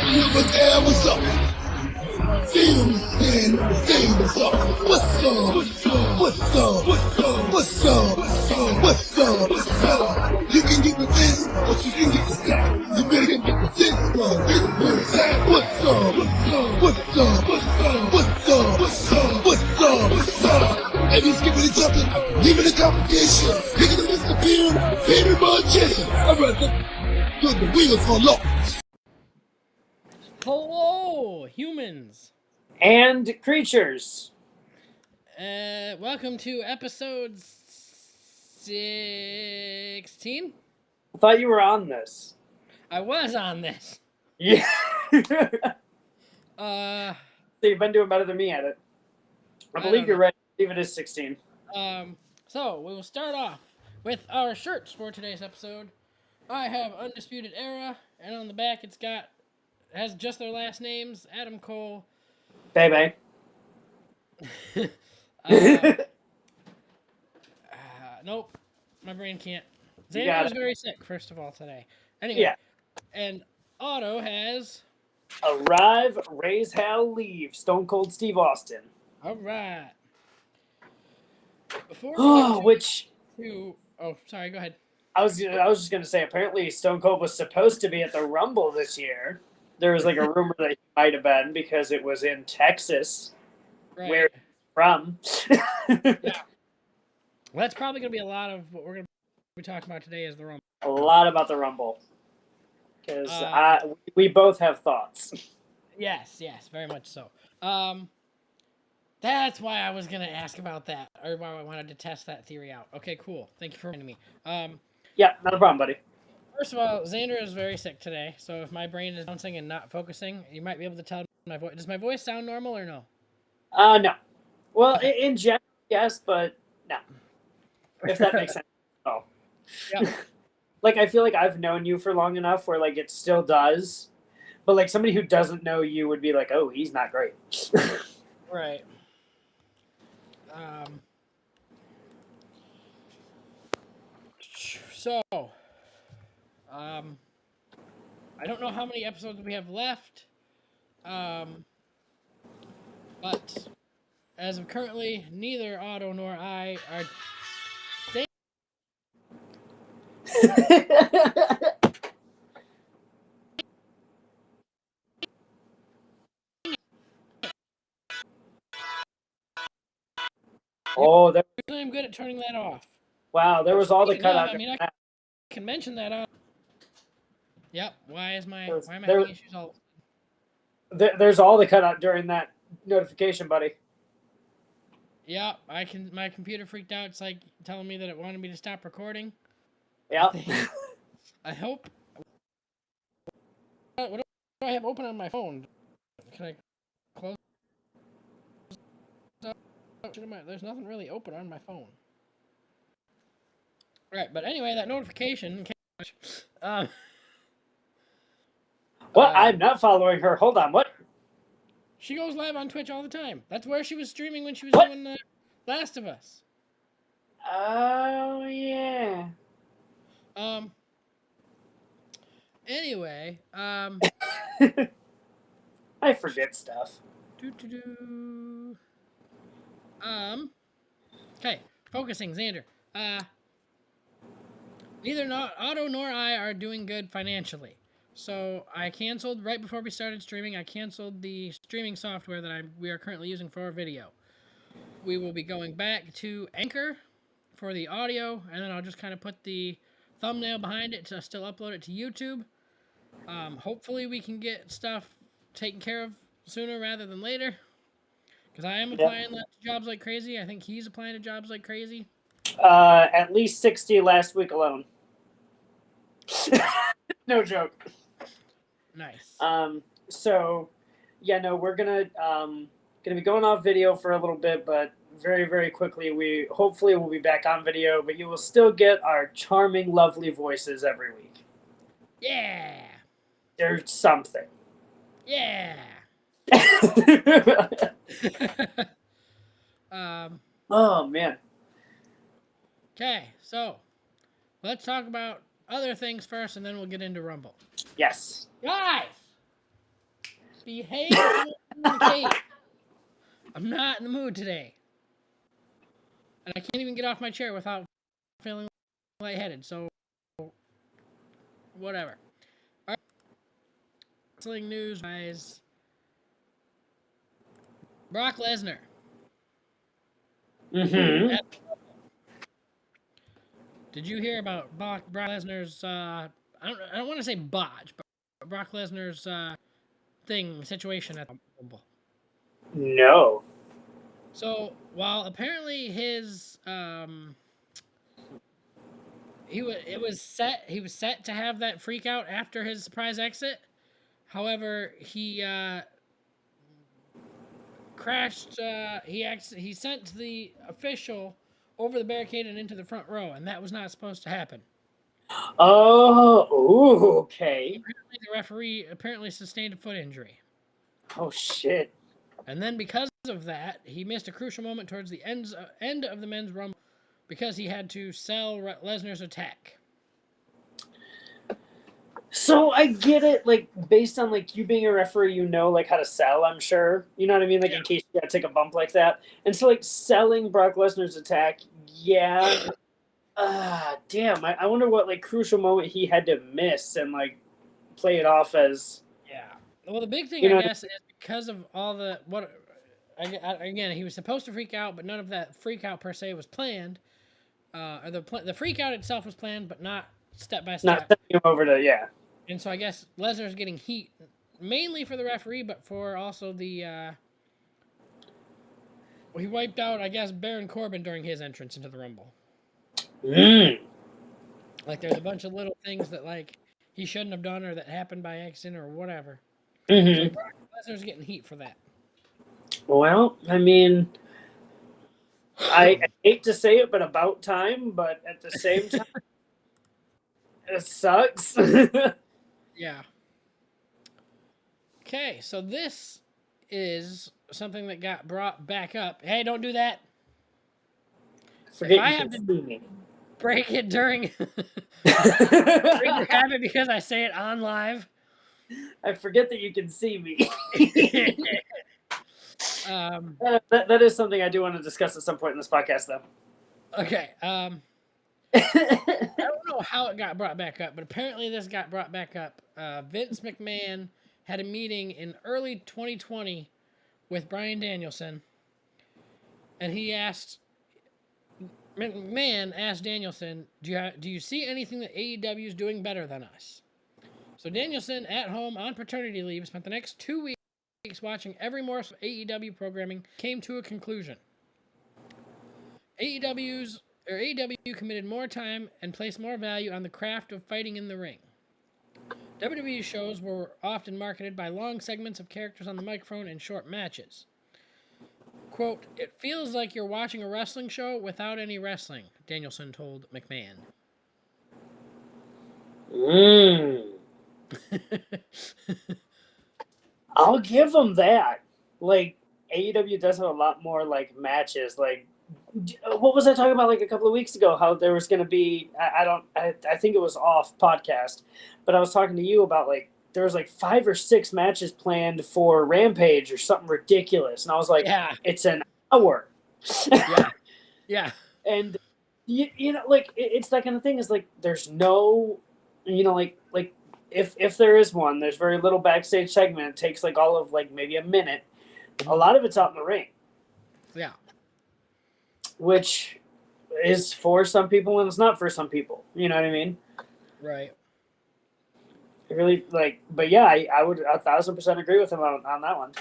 But there was up. Feel me stand and say what's up. What's up? What's up? What's up? What's up? What's up? What's up? What's up? You can get with this, but you can get with that. You better get with this, bro. Get with that. What's up? What's up? What's up? What's up? What's up? What's up? What's up? What's up? And he's giving each other, leaving the competition. Making them disappear, baby magician. I'd rather put the wheels fall off. Hello, humans. And creatures. Welcome to episode 16. I thought you were on this. I was on this. Yeah. Uh, So you've been doing better than me at it. I believe don't you're know. right. I believe it is 16. So we will start off with our shirts for today's episode. I have Undisputed Era, and on the back it has just their last names, Adam Cole. Baby. Nope, my brain can't. You Xander got was it. very sick, first of all, today. Anyway, Yeah. and Otto has... Arrive, raise hell, leave. Stone Cold Steve Austin. All right. Before we Oh, get which sorry, go ahead. I was just gonna say. Apparently, Stone Cold was supposed to be at the Rumble this year. There was like a rumor that he might have been because it was in Texas, Right. where he's from. Yeah. Well, that's probably going to be a lot of what we're going to be talking about today is the Rumble. A lot about the Rumble, because Um, we both have thoughts. Yes, very much so. That's why I was going to ask about that, or why I wanted to test that theory out. Okay, cool. Thank you for reminding me. Yeah, not a problem, buddy. First of all, Xander is very sick today, so if my brain is bouncing and not focusing, you might be able to tell my voice. Does my voice sound normal or no? No. Well, in general, yes, but no. If that makes sense. Oh. Yeah. Like, I feel like I've known you for long enough where, like, it still does. But, like, somebody who doesn't know you would be like, oh, he's not great. Right. So, I don't know how many episodes we have left, but as of currently, neither Otto nor I are. Oh, I'm good at turning that off. wow, there was all the Speaking of, cutout. I mean, I can mention that. Yep. Why am I There- having issues all? There's all the cutout during that notification, buddy. Yeah, My computer freaked out. It's like telling me that it wanted me to stop recording. Yeah. I hope. What do I have open on my phone? Can I close? There's nothing really open on my phone. Right, but anyway, that notification. What? I'm not following her. Hold on. What? She goes live on Twitch all the time. That's where she was streaming when she was What? doing the Last of Us. Oh, yeah. Anyway, I forget stuff. Okay, focusing, Xander. Neither Otto nor I are doing good financially. So I canceled right before we started streaming. I canceled the streaming software that we are currently using for our video. We will be going back to Anchor for the audio, and then I'll just kind of put the thumbnail behind it to still upload it to YouTube. Hopefully we can get stuff taken care of sooner rather than later, because I am applying to jobs like crazy. I think he's applying to jobs like crazy. At least 60 last week alone. No joke. Nice. So, yeah, no, we're gonna be going off video for a little bit, but very, very quickly we hopefully will be back on video, but you will still get our charming, lovely voices every week. Yeah. There's something. Yeah. Oh man. Okay, so let's talk about other things first, and then we'll get into Rumble. Yes. Guys, Behave. Kate. I'm not in the mood today. And I can't even get off my chair without feeling lightheaded. So, whatever. All right. Wrestling news, guys. Brock Lesnar. Mm-hmm. Did you hear about Brock Lesnar's? I don't want to say botch, but Brock Lesnar's situation at the Rumble. No. So while apparently his he was set to have that freak out after his surprise exit. However, he crashed. He sent the official over the barricade and into the front row, and that was not supposed to happen. Oh, okay. Apparently, the referee apparently sustained a foot injury. Oh shit. And then because of that, he missed a crucial moment towards the end of the men's rumble because he had to sell Lesnar's attack. So I get it, like based on like you being a referee, you know like how to sell, I'm sure. You know what I mean? Like in case you gotta take a bump like that. And so like selling Brock Lesnar's attack, yeah. Damn. I wonder what like crucial moment he had to miss and like play it off as. Yeah. Well, the big thing You know, I guess is because of all the again, he was supposed to freak out, but none of that freak out per se was planned. Or the freak out itself was planned, but not step by step. Not sending him over to And so I guess Lesnar's getting heat mainly for the referee, but for also the he wiped out, I guess, Baron Corbin during his entrance into the Rumble. Like there's a bunch of little things that like he shouldn't have done or that happened by accident or whatever. Mm-hmm. So Lesnar's getting heat for that. Well, I mean, I hate to say it, but about time. But at the same time, it sucks. Yeah. Okay, so this is something that got brought back up. Hey, don't do that. Forget If I you have can to see me. break it during break the habit because I say it on live. I forget that you can see me. That is something I do want to discuss at some point in this podcast, though. Okay. I don't know how it got brought back up, but apparently this got brought back up. Vince McMahon had a meeting in early 2020 with Bryan Danielson, and McMahon asked Danielson, do you see anything that AEW is doing better than us? So Danielson, at home on paternity leave, spent the next 2 weeks watching every morsel of AEW programming, came to a conclusion. AEW committed more time and placed more value on the craft of fighting in the ring. WWE shows were often marketed by long segments of characters on the microphone and short matches. Quote, "It feels like you're watching a wrestling show without any wrestling," Danielson told McMahon. I'll give them that. Like, AEW does have a lot more, like, matches. Like, what was I talking about, like, a couple of weeks ago? How there was going to be, I think it was off podcast, but I was talking to you about, like, there was, like, 5 or 6 matches planned for Rampage or something ridiculous. And I was like, Yeah. It's an hour. Yeah. And, you know, like, it's that kind of thing is, like, there's no, you know, like if there is one, there's very little backstage segment. It takes, like, all of, like, maybe a minute. A lot of it's out in the ring. Yeah. Which is for some people and it's not for some people. You know what I mean? Right. It really, like, but yeah, I would 1,000% agree with him on that one.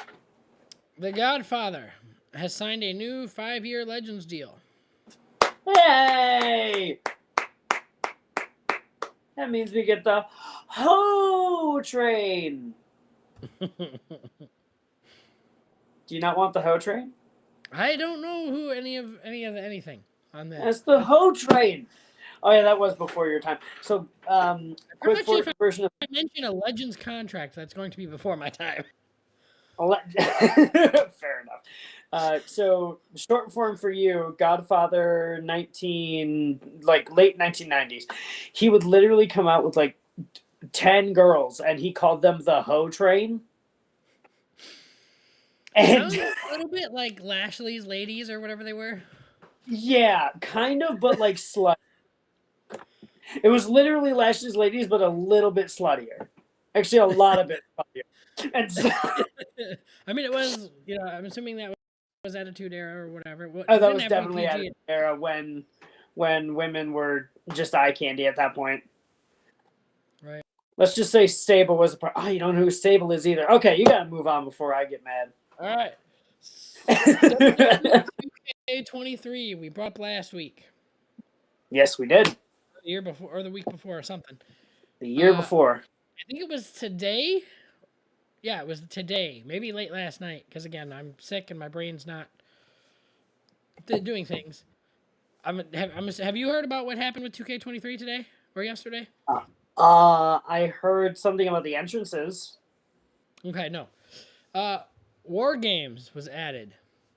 The Godfather has signed a new 5-year Legends deal. Hey! That means we get the Ho Train. Do you not want the Ho Train? I don't know who any of anything on that. That's the Ho Train. Oh yeah, that was before your time. So, quick version of. I mentioned a Legends contract. That's going to be before my time. Fair enough. So short form for you, Godfather, late 1990s. He would literally come out with like 10 girls, and he called them the Ho Train. And Sounds a little bit like Lashley's ladies or whatever they were. yeah, kind of, but like slut. It was literally Lashley's ladies, but a little bit sluttier. Actually, a lot of bit sluttier. And so, I mean, it was, I'm assuming that was Attitude Era or whatever. oh, It that didn't was have definitely at PG. an era when women were just eye candy at that point. Right. Let's just say Sable was a part. Oh, you don't know who Sable is either. Okay, you gotta move on before I get mad. All right. 23 we brought up last week, Yes, we did. the year before, or the week before, or something. The year before. I think it was today. Yeah, it was today. Maybe late last night, because again, I'm sick and my brain's not doing things. Have you heard about what happened with 2K23 today or yesterday? I heard something about the entrances. Okay, no. War Games was added.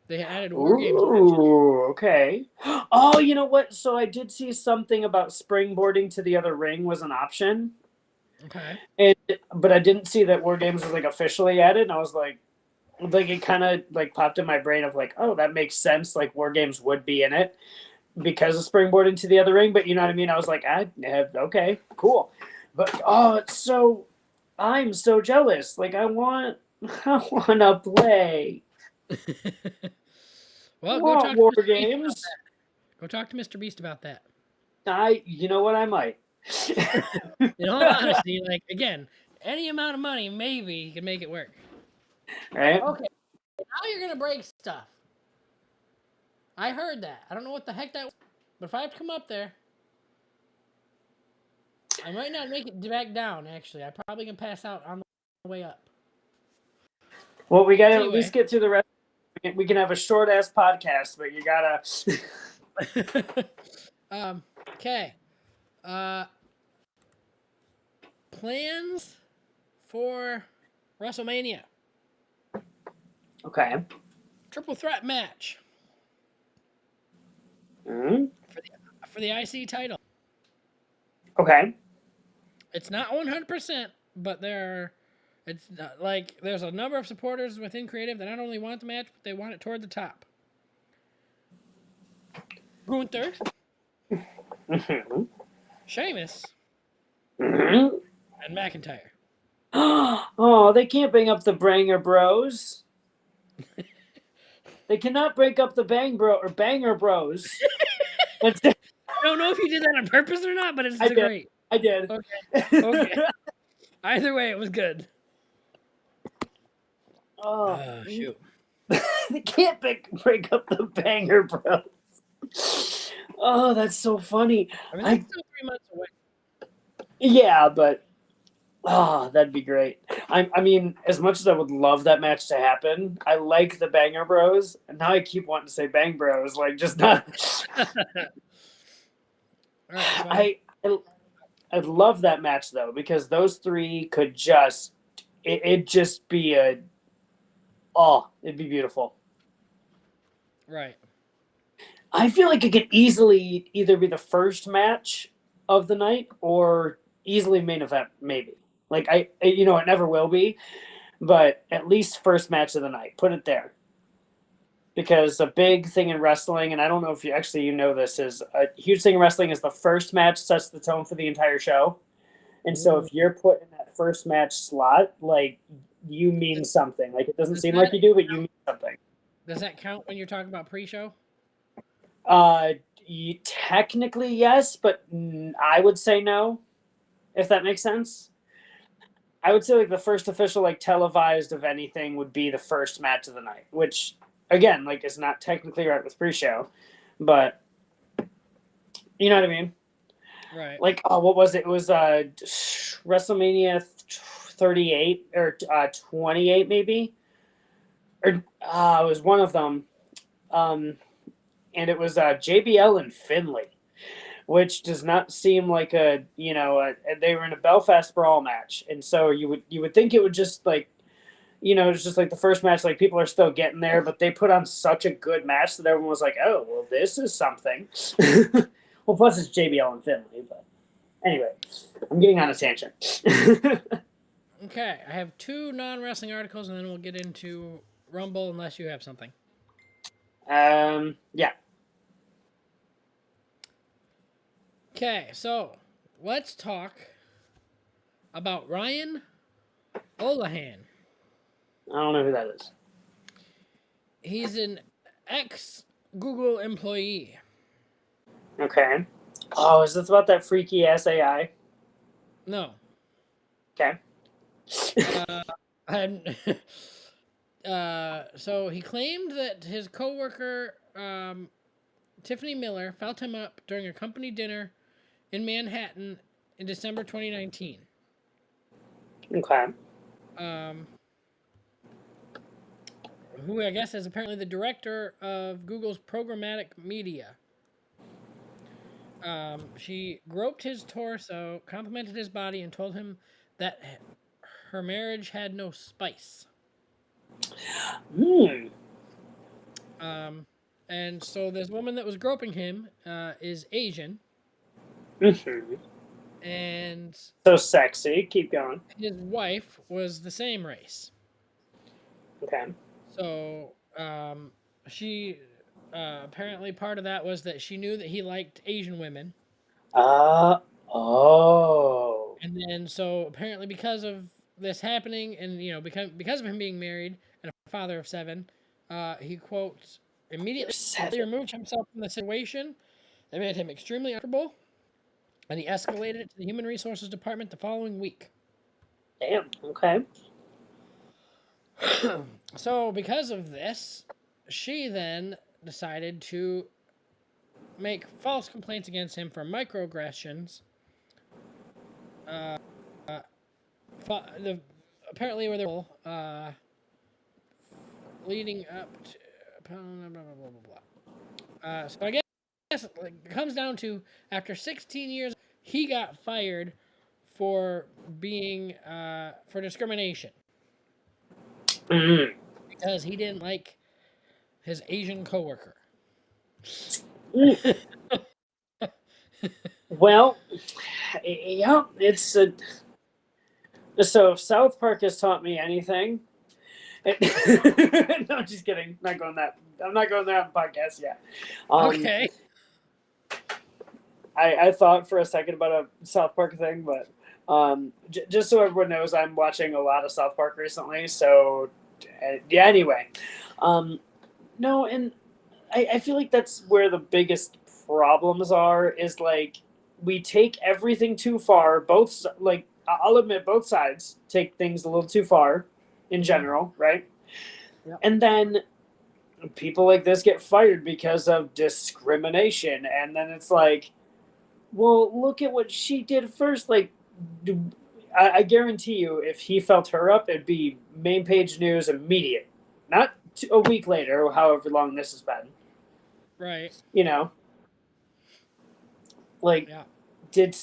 They added War Games. Ooh, okay. Oh, you know what? So I did see something about springboarding to the other ring was an option. Okay. But I didn't see that War Games was like officially added, and I was like it kind of like popped in my brain of like, oh, that makes sense. Like War Games would be in it because of springboarding to the other ring. But you know what I mean? I was like, okay, cool. But I'm so jealous. Like I want to play. Well, Go talk War Games. Go talk to Mr. Beast about that. You know what? I might. In all honesty, like again, any amount of money, maybe you can make it work. Right? Okay. Now you're gonna break stuff. I heard that. I don't know what the heck that was, but if I have to come up there, I might not make it back down. Actually, I probably can pass out on the way up. Well, we gotta at least get through the rest. We can have a short ass podcast, but you gotta. Okay. Plans for WrestleMania. Okay. Triple threat match. Mm-hmm. For the IC title. Okay. It's not 100%, but there's a number of supporters within Creative that not only want the match, but they want it toward the top. Gunther. Mm-hmm. Sheamus. Mm-hmm. And McIntyre. Oh, they can't bring up the Banger Bros. They cannot break up the Banger Bros. I don't know if you did that on purpose or not, but it's great. I did. Okay. Either way, it was good. Oh, shoot. They can't break up the Banger Bros. Oh, that's so funny. I mean, that's still 3 months away. Yeah, but that'd be great. I mean, as much as I would love that match to happen, I like the Banger Bros, and now I keep wanting to say Bang Bros, like just not. All right, I'd love that match though, because those three could just it'd just be it'd be beautiful. Right. I feel like it could easily either be the first match of the night or easily main event, maybe. Like it never will be, but at least first match of the night. Put it there. Because a big thing in wrestling, and I don't know if you know this, is a huge thing in wrestling is the first match sets the tone for the entire show. And so if you're put in that first match slot, like you mean something. Like it doesn't seem like you do, but you mean something. Does that count when you're talking about pre-show? Technically yes, but I would say no, if that makes sense. I would say like the first official like televised of anything would be the first match of the night, which again, like it's not technically right with pre-show, but you know what I mean? Right. Like, what was it? It was WrestleMania 38 or 28 maybe, or it was one of them, and it was JBL and Finlay, which does not seem like they were in a Belfast Brawl match, and so you would think it would just like, it's just like the first match, like people are still getting there, but they put on such a good match that everyone was like, oh, well, this is something. Well, plus it's JBL and Finlay, but anyway, I'm getting on a tangent. Okay, I have 2 non-wrestling articles, and then we'll get into Rumble unless you have something. Yeah. Okay, so let's talk about Ryan Olahan. I don't know who that is. He's an ex Google employee. Okay. Oh, is this about that freaky ass AI? No. Okay. And so he claimed that his coworker Tiffany Miller felt him up during a company dinner in Manhattan in December 2019. Okay. Who I guess is apparently the director of Google's programmatic media. She groped his torso, complimented his body, and told him that her marriage had no spice. And so this woman that was groping him is Asian. And so sexy. Keep going. His wife was the same race. Okay. So she apparently part of that was that she knew that he liked Asian women. Oh. And then so apparently because of this happening, and because of him being married and a father of 7, he quote immediately removed himself from the situation. It made him extremely uncomfortable, and he escalated it to the Human Resources Department the following week. Damn. Okay. So because of this, she then decided to make false complaints against him for microaggressions. Apparently were there leading up to blah, blah, blah, blah, blah. So I guess it comes down to after 16 years, he got fired for being for discrimination because he didn't like his Asian coworker. Well, yeah, it's a. So if South Park has taught me anything, no, I'm just kidding. Not going that. I'm not going there on the podcast yet. Okay. I thought for a second about a South Park thing, but just so everyone knows, I'm watching a lot of South Park recently. So yeah. Anyway, no, and I feel like that's where the biggest problems are. Is like we take everything too far. Both like I'll admit both sides take things a little too far in general, right? Yep. And then people like this get fired because of discrimination, and then it's like, well, look at what she did first. Like, I guarantee you, if he felt her up, it'd be main page news immediate, not a week later, or however long this has been. Right. You know, like, did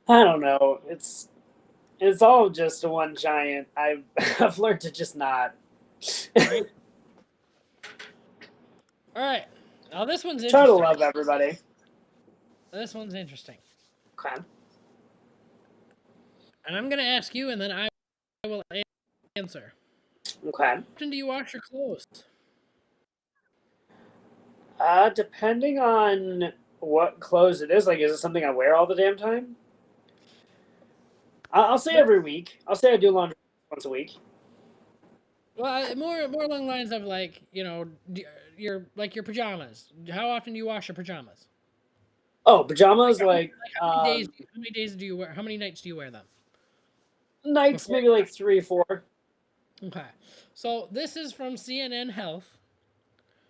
I don't know. It's all just one giant. I've learned to just not. Right. All right. Now this one's Try interesting. to love everybody. This one's interesting. Okay. And I'm gonna ask you, and then I will answer. Okay. How often do you wash your clothes? Depending on what clothes it is. Like, is it something I wear all the damn time? I'll say every week. I'll say I do laundry once a week. Well, more along the lines of like, your pajamas. How often do you wash your pajamas? Oh, pajamas like how many days do you wear? How many nights do you wear them? Nights, maybe like 3, 4. Okay, so this is from CNN Health.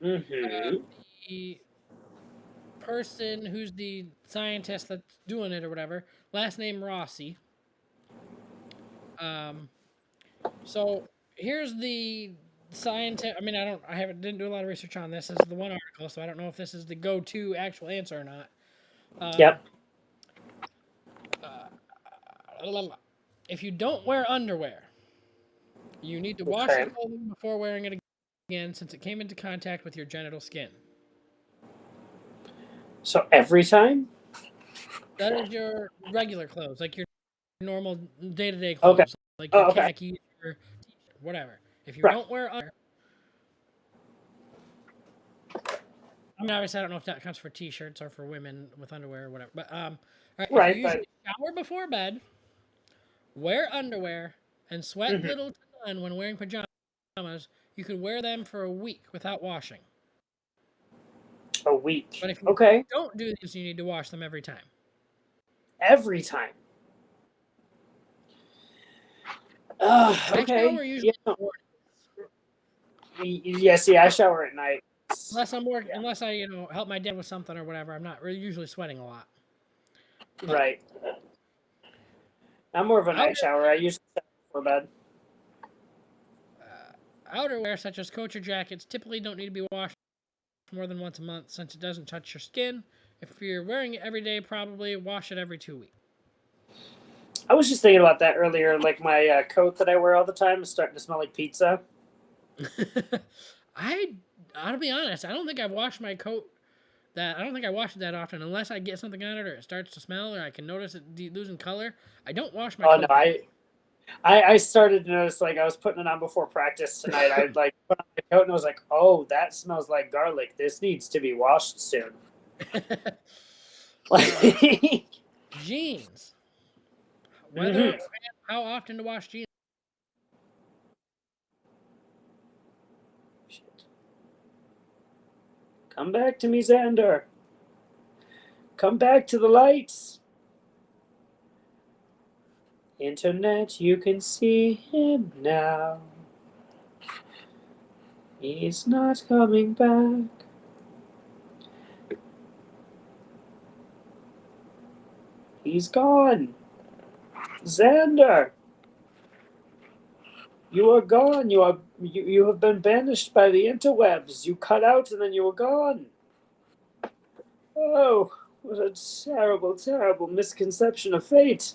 The person who's the scientist that's doing it or whatever, last name Rossi. So here's the scientist. I mean, didn't do a lot of research on this. This is the one article, so I don't know if this is the go-to actual answer or not. Yep. If you don't wear underwear, you need to wash your clothing before wearing it again, since it came into contact with your genital skin. So every time? That is your regular clothes, like your normal day-to-day clothes, like your khakis, your whatever. If you Right. don't wear underwear, I mean, obviously, I don't know if that counts for t-shirts or for women with underwear or whatever. But all right, if you Right, but usually shower before bed, wear underwear, and sweat Mhm. little to none when wearing pajamas, you could wear them for a week without washing. a week. But if you Okay, don't do this, you need to wash them every time. every time. I Okay. shower usually Yeah. in the morning. Yeah. See, I shower at night. Yeah. Unless I help my dad with something or whatever. I'm not really usually sweating a lot. But Right. I'm more of a night outer shower. I usually shower before bed. outerwear such as coats or jackets typically don't need to be washed more than once a month since it doesn't touch your skin. If you're wearing it every day, probably wash it every 2 weeks. I was just thinking about that earlier. Like my coat that I wear all the time is starting to smell like pizza. I'll be honest. I don't think I've washed my coat. I don't think I wash it that often unless I get something on it or it starts to smell or I can notice it losing color. I don't wash my Oh no, coat that I started to notice, like, I was putting it on before practice tonight. I like put on my coat and I was like, oh, that smells like garlic. This needs to be washed soon. Like, Jeans. Mhm. How often to wash jeans? Shit. Come back to me, Xander. Come back to the lights. Internet, you can see him now. He's not coming back. He's gone. Xander, you are gone. You have been banished by the interwebs. You cut out and then you were gone. Oh, what a terrible, terrible misconception of fate.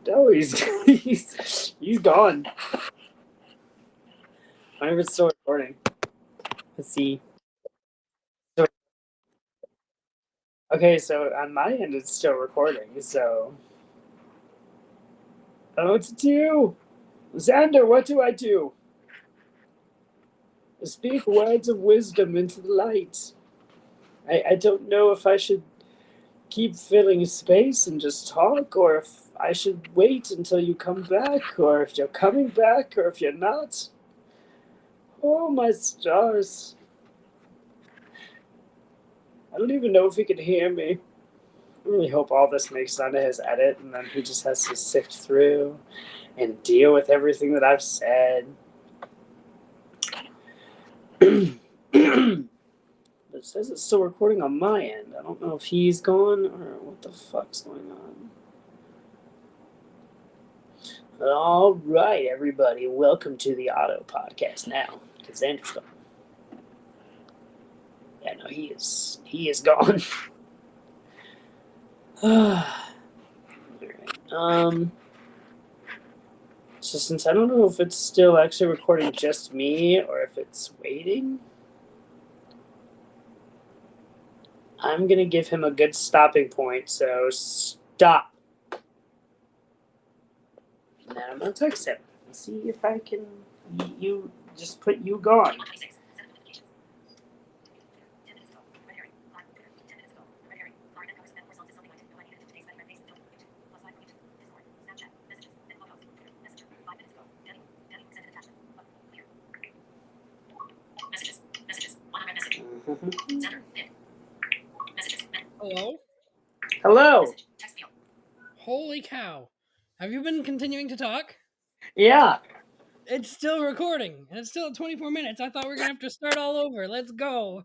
No, he's gone. I wonder if it's still recording. Let's see. So, okay, so on my end it's still recording, so I don't know what to do. Xander, what do I do? Speak words of wisdom into the light. I don't know if I should keep filling space and just talk, or if I should wait until you come back, or if you're coming back, or if you're not. Oh, my stars. I don't even know if he can hear me. I really hope all this makes it onto his edit, and then he just has to sift through and deal with everything that I've said. It says it's still recording on my end. I don't know if he's gone or what the fuck's going on. All right, everybody, welcome to the Auto Podcast now. Because Xander's gone. Yeah, no, he is gone. All right. So since I don't know if it's still actually recording just me or if it's waiting, I'm gonna give him a good stopping point. So stop. And then I'm gonna text him and see if I can. You just put you gone. Hello? Hello. Holy cow. Have you been continuing to talk? Yeah. It's still recording. And it's still at 24 minutes. I thought we were going to have to start all over. Let's go.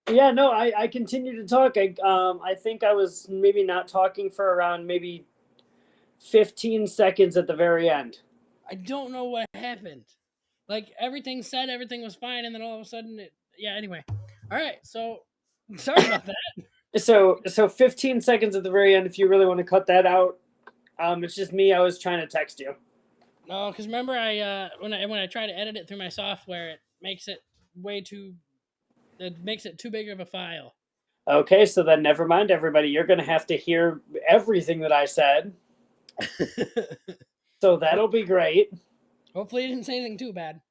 Yeah. No, I continue to talk. I think I was maybe not talking for around maybe 15 seconds at the very end. I don't know what happened. Like, everything said everything was fine, and then all of a sudden anyway. All right, so sorry about that. So 15 seconds at the very end. If you really want to cut that out, it's just me. I was trying to text you. No, because remember, when I try to edit it through my software, it makes it too big of a file. Okay, so then never mind, everybody. You're going to have to hear everything that I said. So that'll be great. Hopefully, you didn't say anything too bad.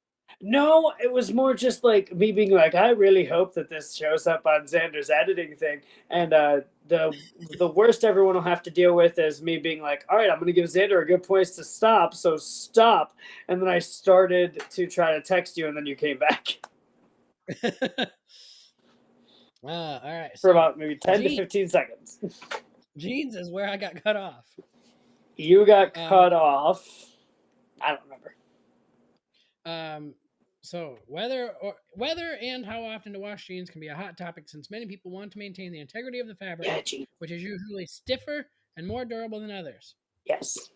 No, it was more just like me being like, I really hope that this shows up on Xander's editing thing. And the worst everyone will have to deal with is me being like, all right, I'm going to give Xander a good place to stop. So stop. And then I started to try to text you, and then you came back All right. for So about maybe 10 to 15 seconds. jeans is where I got cut off. You got cut off. I don't remember. So weather and how often to wash jeans can be a hot topic since many people want to maintain the integrity of the fabric, Yeah, jeans. which is usually stiffer and more durable than others. Yes.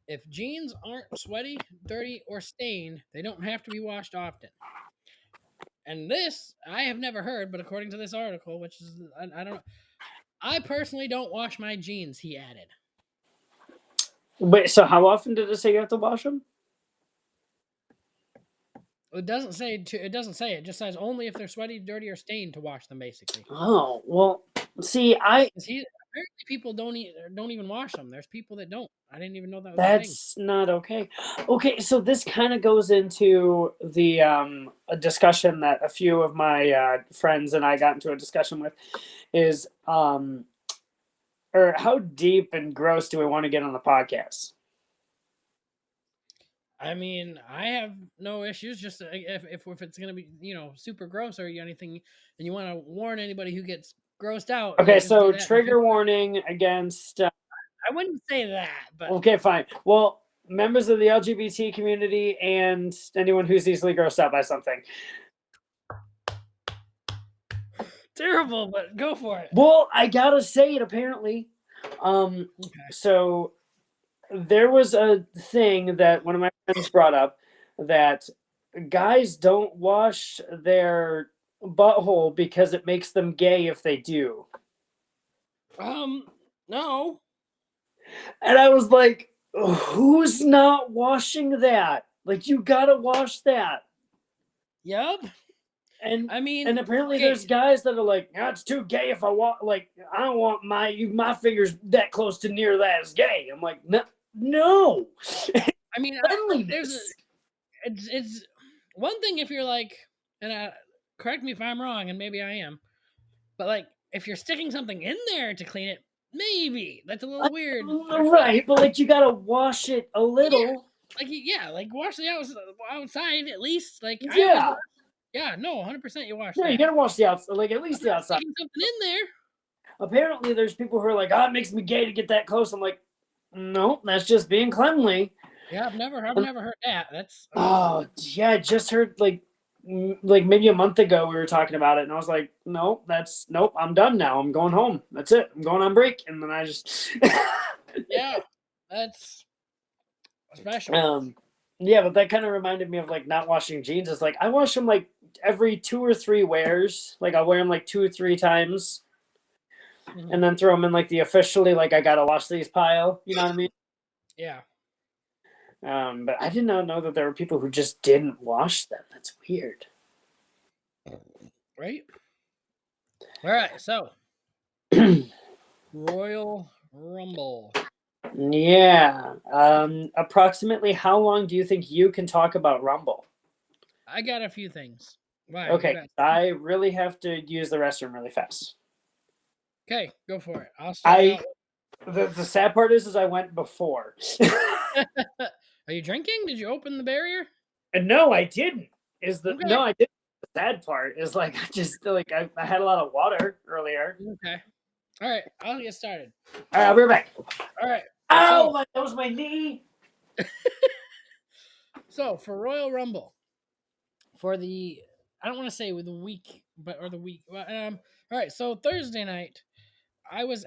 If jeans aren't sweaty, dirty, or stained, they don't have to be washed often. And this I have never heard, but according to this article, which is I don't, I personally don't wash my jeans. He added. Wait, so how often did it say you have to wash them? It doesn't say to. It doesn't say. It just says only if they're sweaty, dirty, or stained to wash them. Basically. Oh well, see, Apparently people don't even wash them. There's people that don't. I didn't even know that was a thing. That's not okay. Okay, so this kind of goes into the a discussion that a few of my friends and I got into a discussion with is or how deep and gross do we want to get on the podcast? I mean, I have no issues. Just if it's gonna be super gross or anything, and you want to warn anybody who gets grossed out. Okay, so trigger warning against. I wouldn't say that, but okay, fine. Well, members of the LGBT community and anyone who's easily grossed out by something. Terrible, but go for it. Well, I gotta say it. Apparently, Okay. So there was a thing that one of my friends brought up that guys don't wash their butthole because it makes them gay if they do. No. And I was like, who's not washing that? Like, you gotta wash that. Yep. And I mean, and apparently there's guys that are like, oh, it's too gay if I want. Like, I don't want my fingers that close to near that is gay. I'm like, no. I mean, it's one thing if you're like, and correct me if I'm wrong, and maybe I am, but like if you're sticking something in there to clean it, maybe that's a little weird. Right, but like you gotta wash it a little. Like wash the outside at least. Like yeah. No, 100% you wash. Yeah, you gotta wash the outside, like at least the outside. Something in there. Apparently, there's people who are like, "Oh, it makes me gay to get that close." I'm like, no, that's just being cleanly. Yeah, I've never heard that. That's oh yeah, I just heard like maybe a month ago we were talking about it, and I was like, nope, I'm done now. I'm going home. That's it. I'm going on break, and then I just yeah, that's special. Yeah, but that kind of reminded me of like not washing jeans. It's like I wash them like every 2 or 3 wears. Like I'll wear them like 2 or 3 times, and then throw them in like the officially like I gotta wash these pile. You know what I mean? Yeah. But I did not know that there were people who just didn't wash them. That's weird. Right? All right, so Royal Rumble. Yeah. Approximately how long do you think you can talk about Rumble? I got a few things. Why? Okay, I really have to use the restroom really fast. Okay, go for it. I'll start. The sad part is I went before. Are you drinking? Did you open the barrier? No, I didn't. No, I didn't. The sad part is like I just like I had a lot of water earlier. Okay. All right, I'll get started. All right, I'll be right back. All right. Ow, that was my knee. So for Royal Rumble, for the I don't want to say with the week, but or the week. All right. So Thursday night, I was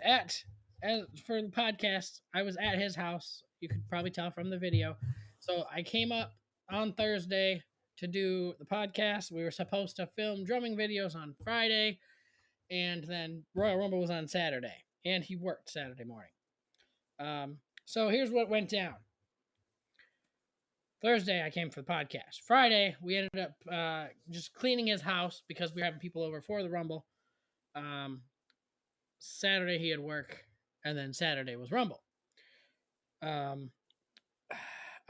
for the podcast. I was at his house. You could probably tell from the video. So I came up on Thursday to do the podcast. We were supposed to film drumming videos on Friday, and then Royal Rumble was on Saturday, and he worked Saturday morning. So here's what went down. Thursday, I came for the podcast. Friday, we ended up just cleaning his house because we were having people over for the Rumble. Saturday he had work, and then Saturday was Rumble. I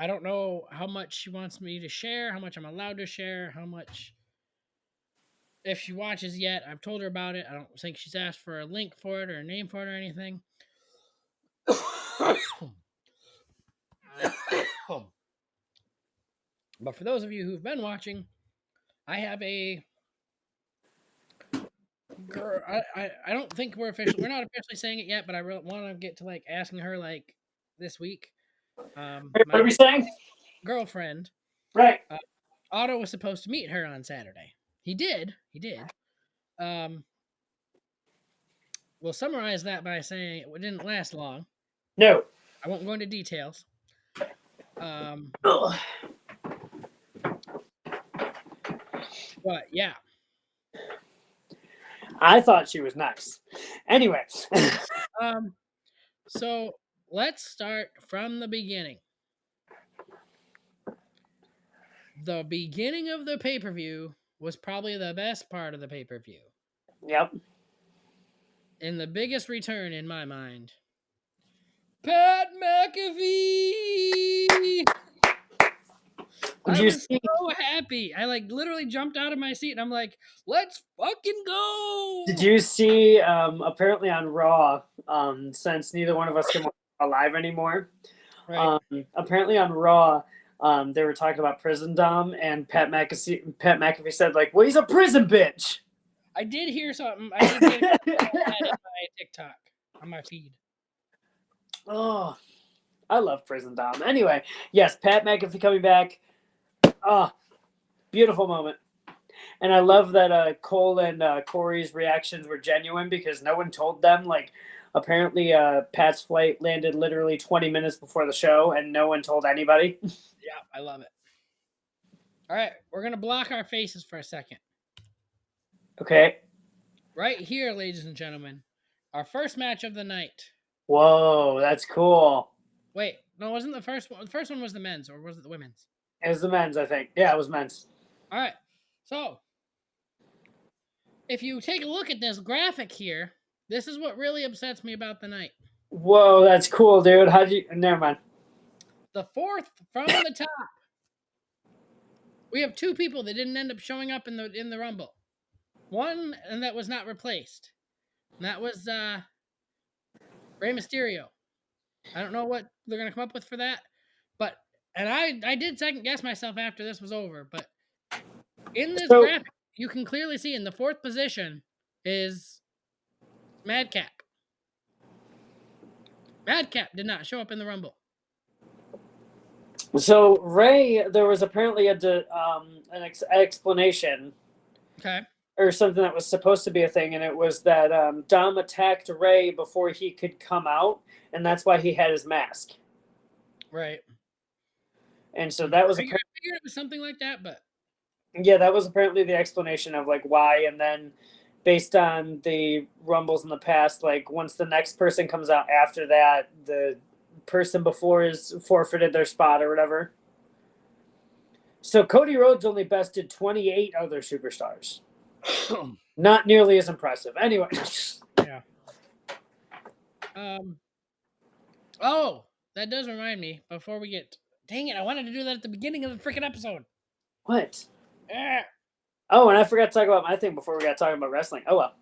don't know how much she wants me to share, how much I'm allowed to share, how much. If she watches yet, I've told her about it. I don't think she's asked for a link for it or a name for it or anything. But for those of you who've been watching, I have a girl. I don't think we're not officially saying it yet, but I really want to get to like asking her like this week. What My are we saying? girlfriend, Right. Otto was supposed to meet her on Saturday. He did. We'll summarize that by saying it didn't last long. No. I won't go into details. Ugh. But yeah. I thought she was nice. Anyways. So let's start from the beginning. The beginning of the pay-per-view was probably the best part of the pay-per-view. Yep. And the biggest return in my mind. Pat McAfee! I was so happy. I like literally jumped out of my seat and I'm like, let's fucking go. Did you see apparently on Raw, since neither one of us can watch alive anymore, Right. Apparently on Raw, they were talking about Prison Dom, and Pat McAfee said like, well, he's a prison bitch. I did hear something. I did get it on my TikTok, on my feed. Oh, I love Prison Dom. Anyway, yes, Pat McAfee coming back. Oh, beautiful moment. And I love that Cole and Corey's reactions were genuine because no one told them. Like, apparently, Pat's flight landed literally 20 minutes before the show, and no one told anybody. Yeah, I love it. All right, we're going to block our faces for a second. Okay. Right here, ladies and gentlemen, our first match of the night. Whoa, that's cool. Wait, no, it wasn't the first one. The first one was the men's, or was it the women's? It was the men's, I think. Yeah, it was men's. All right, so if you take a look at this graphic here, this is what really upsets me about the night. Whoa, that's cool, dude. How'd you... Never mind. The fourth from the top. We have two people that didn't end up showing up in the Rumble. One, and that was not replaced. And that was Rey Mysterio. I don't know what they're gonna come up with for that, but and I did second guess myself after this was over. But in this graphic, you can clearly see in the fourth position is Madcap. Madcap did not show up in the Rumble. So Ray, there was apparently an explanation. Okay. Or something that was supposed to be a thing, and it was that Dom attacked Ray before he could come out, and that's why he had his mask. Right. And so that was I figured it was something like that, but yeah, that was apparently the explanation of like why. And then based on the Rumbles in the past, like once the next person comes out after that, the person before is forfeited their spot or whatever. So Cody Rhodes only bested 28 other superstars. Not nearly as impressive. Anyway. Yeah. Oh, that does remind me. Before we get, dang it, I wanted to do that at the beginning of the freaking episode. What? Yeah. Oh, and I forgot to talk about my thing before we got talking about wrestling. Oh well.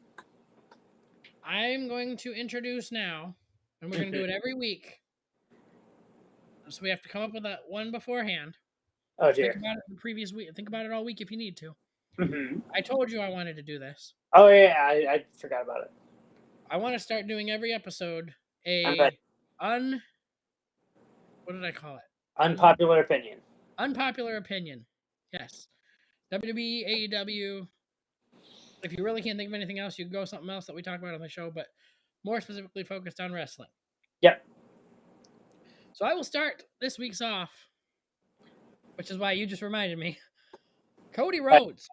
I'm going to introduce now, and we're going to do it every week. So we have to come up with that one beforehand. Oh dear. Think about it the previous week. Think about it all week if you need to. Mm-hmm. I told you I wanted to do this. Oh yeah, I forgot about it. I want to start doing every episode what did I call it? Unpopular opinion. Unpopular opinion. Yes. WWE, AEW. If you really can't think of anything else, you can go something else that we talk about on the show, but more specifically focused on wrestling. Yep. So I will start this week's off, which is why you just reminded me. Cody Rhodes.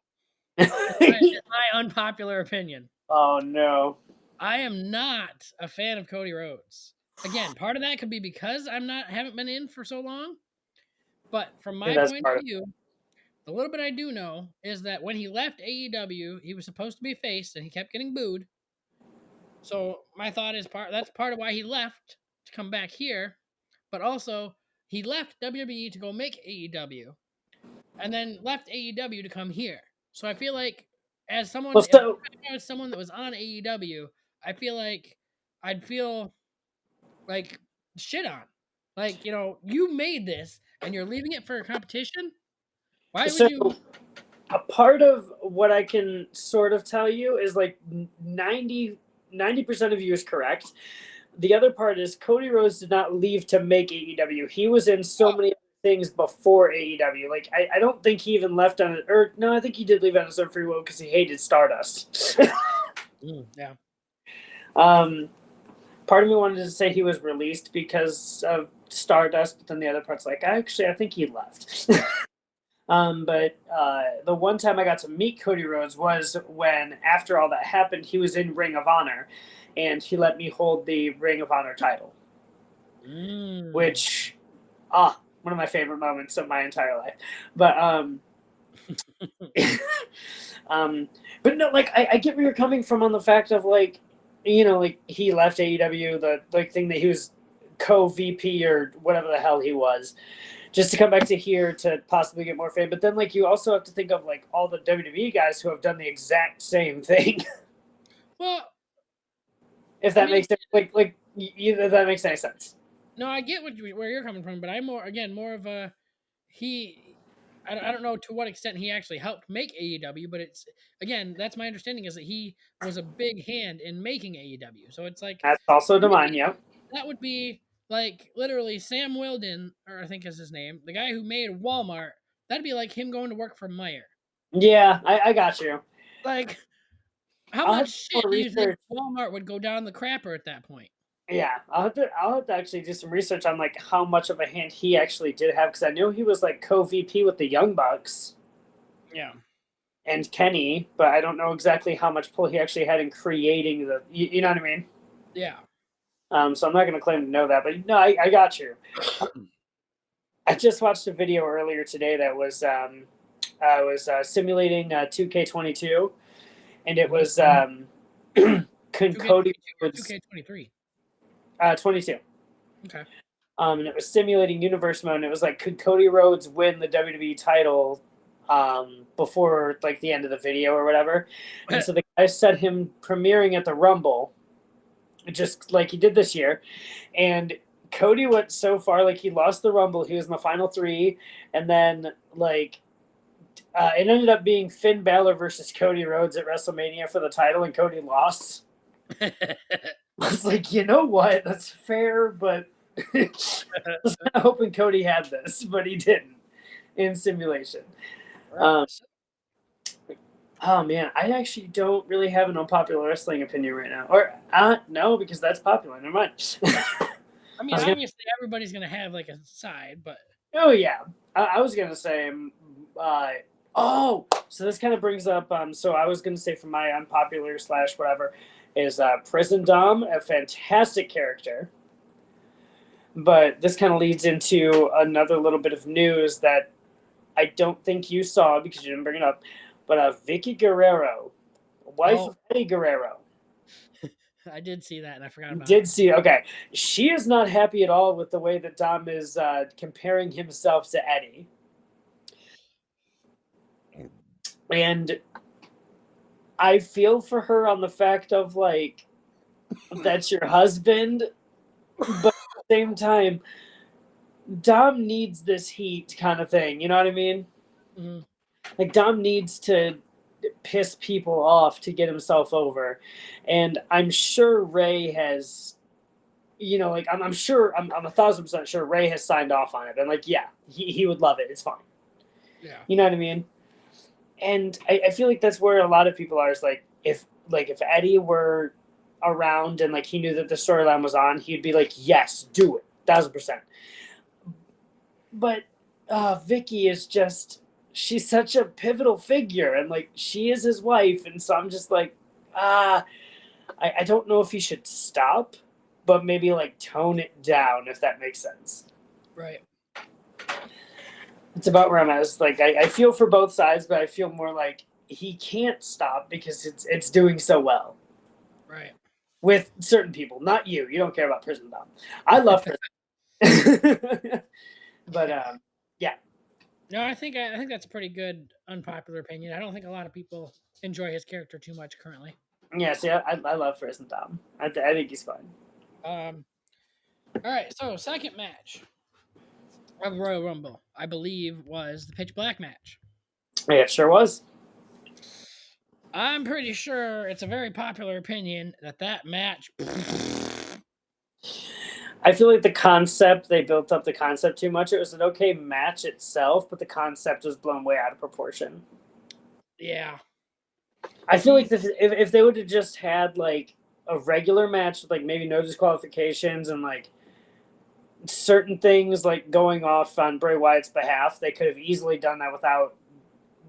Is my unpopular opinion. Oh no. I am not a fan of Cody Rhodes. Again, part of that could be because haven't been in for so long. But from my point of view, the little bit I do know is that when he left AEW, he was supposed to be face and he kept getting booed. So my thought is that's part of why he left to come back here, but also he left WWE to go make AEW, and then left AEW to come here. So I feel like as someone, Well, if so I was someone that was on AEW, I feel like I'd feel like shit on. Like, you made this and you're leaving it for a competition? Why would so you? a part of what I can sort of tell you is like 90% of you is correct. The other part is Cody Rhodes did not leave to make AEW. He was in so Oh, many things before AEW. Like I don't think he even left on it. Or no, I think he did leave on his own free will because he hated Stardust. yeah. um, part of me wanted to say he was released because of Stardust, but then the other part's like, actually, I think he left. But the one time I got to meet Cody Rhodes was when, after all that happened, he was in Ring of Honor, and he let me hold the Ring of Honor title, which, one of my favorite moments of my entire life. But but no, like I get where you're coming from on the fact of like, like he left AEW, the like thing that he was co-VP or whatever the hell he was, just to come back to here to possibly get more fame. But then like you also have to think of like all the WWE guys who have done the exact same thing. Well, If that I mean, makes it if that makes any sense. no, I get where you're coming from, but I'm more of a he. I don't know to what extent he actually helped make AEW, but it's again that's my understanding is that he was a big hand in making AEW. So it's like That's also to Divine, me, yep. that would be like literally Sam Wilden, or I think is his name, the guy who made Walmart. That'd be like him going to work for Meyer. Yeah, I got you. Like, how I'll have much to do shit more do you think research. Walmart would go down the crapper at that point? Yeah, I'll have to actually do some research on like how much of a hand he actually did have because I know he was like co-VP with the Young Bucks Yeah. and Kenny, but I don't know exactly how much pull he actually had in creating you know what I mean? Yeah. So I'm not going to claim to know that, but no, I got you. I just watched a video earlier today that was simulating 2K22, and it was Cody 2K23. 22. Okay. And it was simulating universe mode. And it was like, could Cody Rhodes win the WWE title before like the end of the video or whatever? And so the guy said him premiering at the Rumble, just like he did this year, and Cody went so far, like he lost the Rumble. He was in the final three, and then like it ended up being Finn Balor versus Cody Rhodes at WrestleMania for the title, and Cody lost. I was like, you know what? That's fair, but I was kind of hoping Cody had this, but he didn't in simulation. Oh man, I actually don't really have an unpopular wrestling opinion right now. Or no, because that's popular. Never mind. I mean, obviously everybody's gonna have like a side, but oh yeah, I was gonna say. So this kind of brings up. So I was gonna say for my unpopular / whatever is Prison Dom, a fantastic character. But this kind of leads into another little bit of news that I don't think you saw because you didn't bring it up. But Vicky Guerrero, wife of Eddie Guerrero. I did see that and I forgot about it. Okay. She is not happy at all with the way that Dom is comparing himself to Eddie. And I feel for her on the fact of like, that's your husband. But at the same time, Dom needs this heat kind of thing. You know what I mean? Mm-hmm. Like Dom needs to piss people off to get himself over. And I'm sure Ray has, like I'm sure, I'm 1,000% sure Ray has signed off on it. And like, yeah, he would love it. It's fine. Yeah. You know what I mean? And I feel like that's where a lot of people are is like, if Eddie were around and like he knew that the storyline was on, he'd be like, yes, do it. 1,000%. But Vicky is just, she's such a pivotal figure and like she is his wife. And so I'm just like, I don't know if he should stop, but maybe like tone it down, if that makes sense. Right. It's about where I'm at. It's like I feel for both sides, but I feel more like he can't stop because it's doing so well. Right. with certain people, not you. You don't care about Prison Dom. I love Prison. But yeah. No, I think that's a pretty good unpopular opinion. I don't think a lot of people enjoy his character too much currently. Yeah, see, I love Prison Dom. I think he's fun. All right, so second match of the Royal Rumble, I believe, was the Pitch Black match. Yeah, it sure was. I'm pretty sure it's a very popular opinion that match. I feel like they built up the concept too much. It was an okay match itself, but the concept was blown way out of proportion. Yeah. I feel like if they would have just had like a regular match with like maybe no disqualifications and like certain things like going off on Bray Wyatt's behalf, they could have easily done that without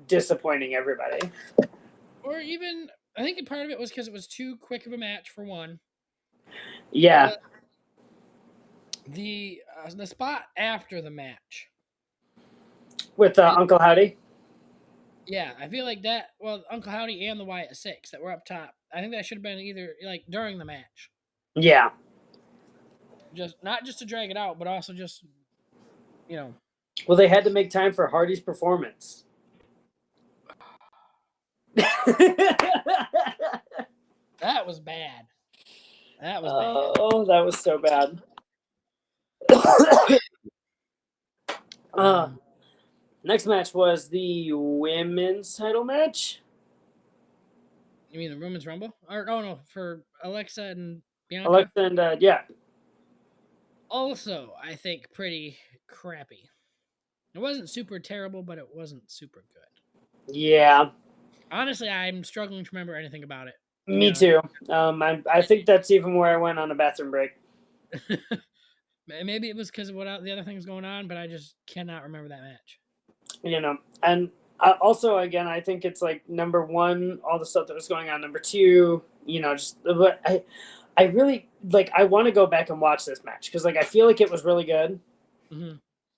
disappointing everybody. Or even, I think part of it was because it was too quick of a match for one. Yeah. The spot after the match with Uncle Howdy. Yeah, I feel like that. Well, Uncle Howdy and the Wyatt Six that were up top. I think that should have been either like during the match. Yeah. Just not just to drag it out, but also just Well, they had to make time for Hardy's performance. That was bad. That was bad. Oh, that was so bad. Next match was the women's title match. You mean the Women's Rumble? Or no, for Alexa and Bianca. Alexa and yeah. Also, I think pretty crappy. It wasn't super terrible, but it wasn't super good. Yeah. Honestly, I'm struggling to remember anything about it. Me too. I think that's even where I went on a bathroom break. Maybe it was because of what the other things going on, but I just cannot remember that match. And also, again, I think it's like number one, all the stuff that was going on. Number two, but I really like. I want to go back and watch this match because like I feel like it was really good,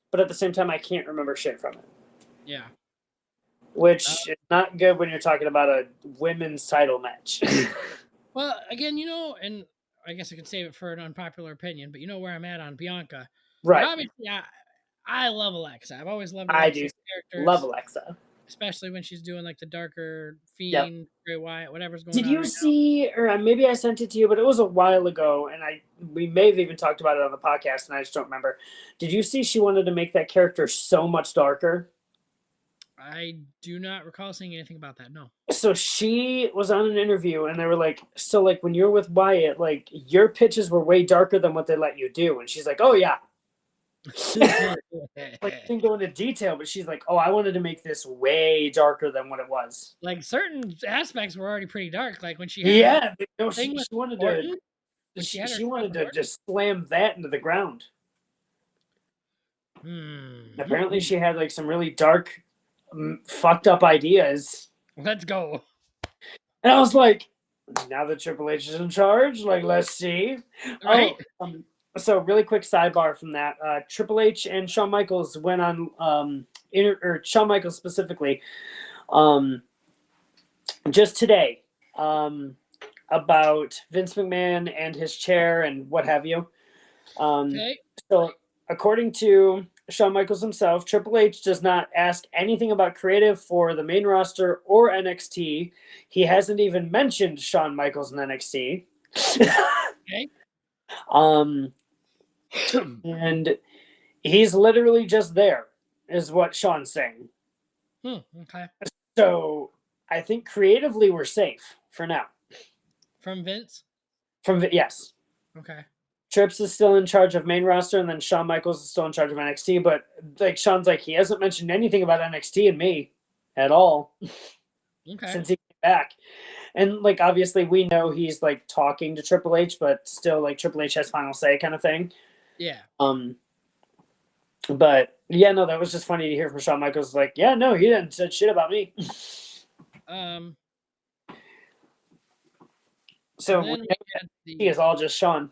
but at the same time, I can't remember shit from it. Yeah. Which is not good when you're talking about a women's title match. Well, again, and I guess I could save it for an unpopular opinion, but you know where I'm at on Bianca. Right. But obviously, I love Alexa. I've always loved Alexa's characters. Love Alexa. Especially when she's doing like the darker Fiend, Bray Wyatt, whatever's going on. Did you see, or maybe I sent it to you, but it was a while ago, and we may have even talked about it on the podcast, and I just don't remember. Did you see she wanted to make that character so much darker? I do not recall seeing anything about that. No. So she was on an interview, and they were like, "So like when you're with Wyatt, like your pitches were way darker than what they let you do," and she's like, "Oh yeah." Like didn't go into detail, but she's like, "Oh, I wanted to make this way darker than what it was." Like certain aspects were already pretty dark. Like when she had she wanted to. She wanted to just slam that into the ground. Apparently, she had like some really dark, fucked up ideas. Let's go. And I was like, now that Triple H is in charge, like let's see. Right. So really quick sidebar from that. Triple H and Shawn Michaels went on or Shawn Michaels specifically just today about Vince McMahon and his chair and what have you. So according to Shawn Michaels himself, Triple H does not ask anything about creative for the main roster or NXT. He hasn't even mentioned Shawn Michaels in NXT. And he's literally just there, is what Sean's saying. Okay. So I think creatively we're safe for now. From Vince? Yes. Okay. Trips is still in charge of main roster, and then Shawn Michaels is still in charge of NXT. But like Sean's like, he hasn't mentioned anything about NXT and me at all. Okay. Since he came back. And like obviously we know he's like talking to Triple H, but still like Triple H has final say kind of thing. Yeah. But yeah, no, that was just funny to hear from Shawn Michaels. Like, yeah, no, he didn't said shit about me. So he is all just Sean.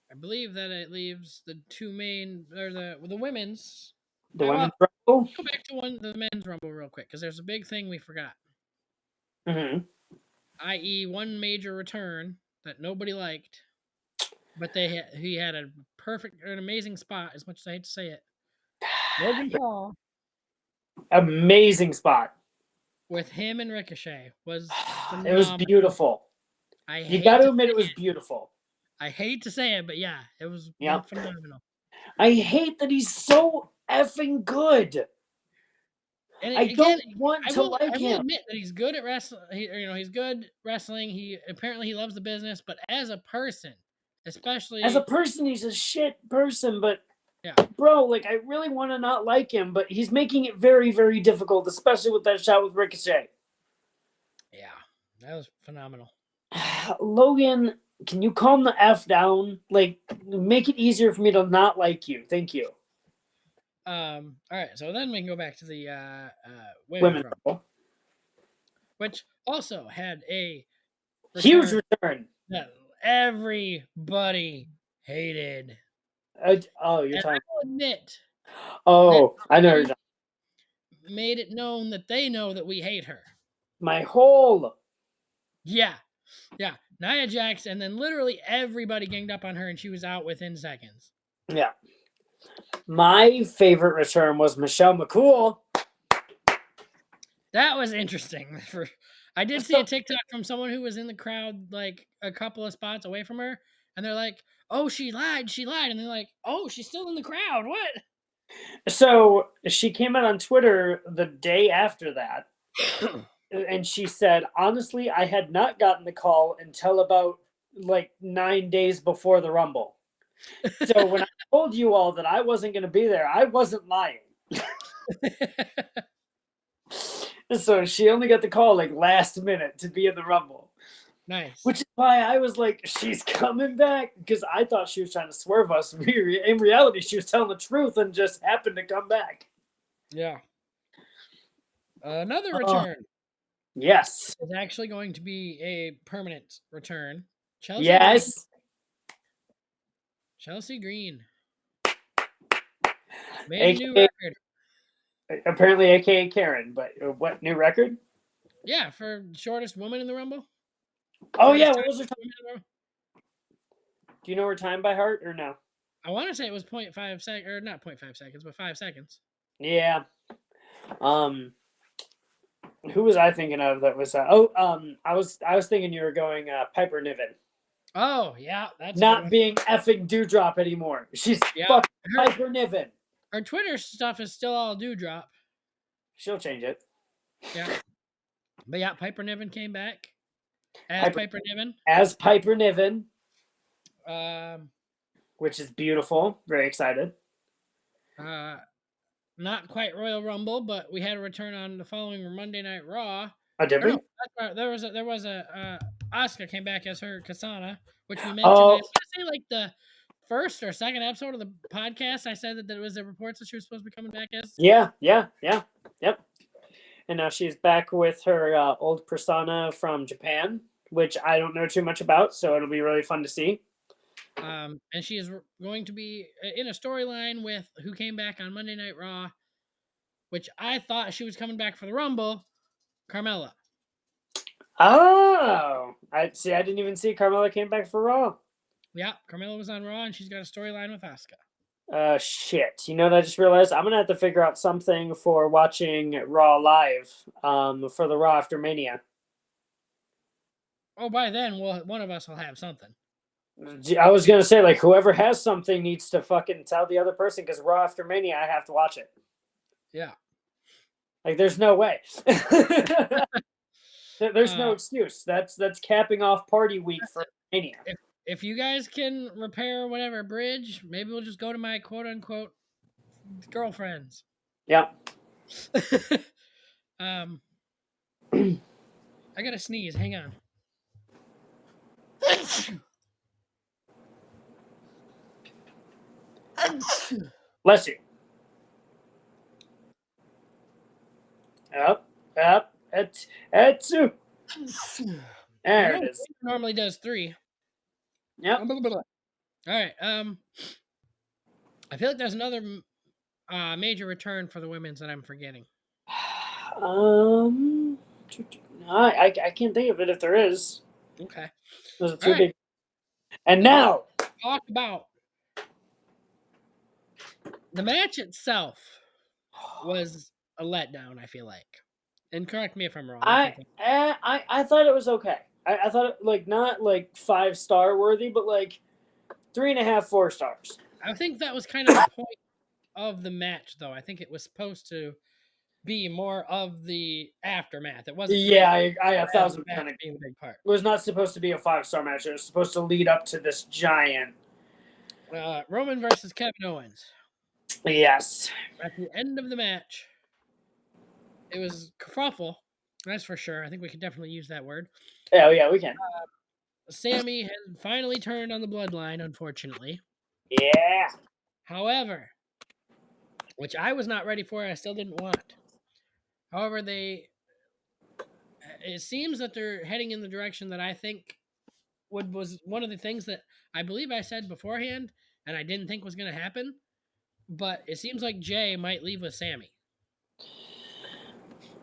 I believe that it leaves the two main or the women's. The women's rumble. Go back to the men's rumble real quick because there's a big thing we forgot. Mm-hmm. I.e., one major return that nobody liked, but he had an amazing spot. As much as I hate to say it, Logan Paul Amazing spot. with him and Ricochet was It was phenomenal. beautiful. I You hate got to to admit say it was it. beautiful. I hate to say it, but yeah, it was Yep. phenomenal. I hate that he's so effing good. And I don't want to I will him. admit that he's good at wrestling. He's good wrestling. He loves the business, but as a person, especially As a person, he's a shit person, but yeah, bro, like I really want to not like him, but he's making it very, very difficult, especially with that shot with Ricochet. yeah, that was phenomenal. Logan, can you calm the F down? Like, make it easier for me to not like you. Thank you. All right, so then we can go back to the Women, Rumble, which also had a huge return that everybody hated. You're talking. I will admit. Oh, I know. Made it known that they know that we hate her. My whole. Yeah. Nia Jax, and then literally everybody ganged up on her, and she was out within seconds. Yeah. My favorite return was Michelle McCool. That was interesting. I did see a TikTok from someone who was in the crowd, like a couple of spots away from her, and they're like, "Oh, she lied," and they're like, "Oh, she's still in the crowd. What?" So she came out on Twitter the day after that, and she said, "Honestly, I had not gotten the call until about like 9 days before the Rumble. So when I told you all that I wasn't going to be there, I wasn't lying." So she only got the call like last minute to be in the Rumble. Nice. Which is why I was like, she's coming back, because I thought she was trying to swerve us. In reality, she was telling the truth and just happened to come back. Yeah. Another return. Yes. Is actually going to be a permanent return. Chelsea Green. Made a new record. Apparently, AKA Karen, but what new record? Yeah, for shortest woman in the Rumble. Oh yeah, what was her time? Do you know her time by heart or no? I want to say it was 0.5 seconds, or not 0.5 seconds, but 5 seconds. Yeah. Who was I thinking of that was? I was thinking you were going Piper Niven. Oh yeah, that's not being effing Dewdrop anymore. She's fucking Piper Niven. Her Twitter stuff is still all Dewdrop. She'll change it. Yeah. But yeah, Piper Niven came back as Piper Niven. As Piper Niven. Which is beautiful. Very excited. Not quite Royal Rumble, but we had a return on the following Monday Night Raw. Oh, did we? No, there was a Asuka came back as her Kasana, which we mentioned. I want to say like the first or second episode of the podcast. I said that there was a reports that she was supposed to be coming back as. Yeah. Yep. And now she's back with her old persona from Japan, which I don't know too much about, so it'll be really fun to see. And she is going to be in a storyline with who came back on Monday Night Raw, which I thought she was coming back for the Rumble, Carmella. Oh, I didn't even see Carmella came back for Raw. Yeah, Carmella was on Raw, and she's got a storyline with Asuka. Shit. You know what I just realized? I'm gonna have to figure out something for watching Raw live. For the Raw after Mania. Oh, by then, one of us will have something. I was gonna say, like, whoever has something needs to fucking tell the other person, because Raw after Mania, I have to watch it. Yeah. Like, there's no way. There's no excuse. That's capping off party week for Mania. If you guys can repair whatever bridge, maybe we'll just go to my quote unquote girlfriends. Yeah. I gotta sneeze. Hang on. Bless you. Up. There it is. Normally does 3. Yep. All right. I feel like there's another major return for the women's that I'm forgetting. I can't think of it if there is. Okay. Those are two All right. big. And now, Talk about the match itself was a letdown, I feel like. And correct me if I'm wrong. I thought it was okay. I thought it, like not like 5-star worthy, but like 3.5, 4 stars. I think that was kind of the point of the match, though. I think it was supposed to be more of the aftermath. It wasn't Yeah, meant I as the 1,000% match agree. being the big part. It was not supposed to be a 5-star match. It was supposed to lead up to this giant. Roman versus Kevin Owens. Yes. At the end of the match, it was kerfuffle. That's for sure. I think we could definitely use that word. Oh yeah, we can. Sammy has finally turned on the bloodline, unfortunately. Yeah. However, which I was not ready for, I still didn't want. However, it seems that they're heading in the direction that I think was one of the things that I believe I said beforehand, and I didn't think was going to happen. But it seems like Jay might leave with Sammy.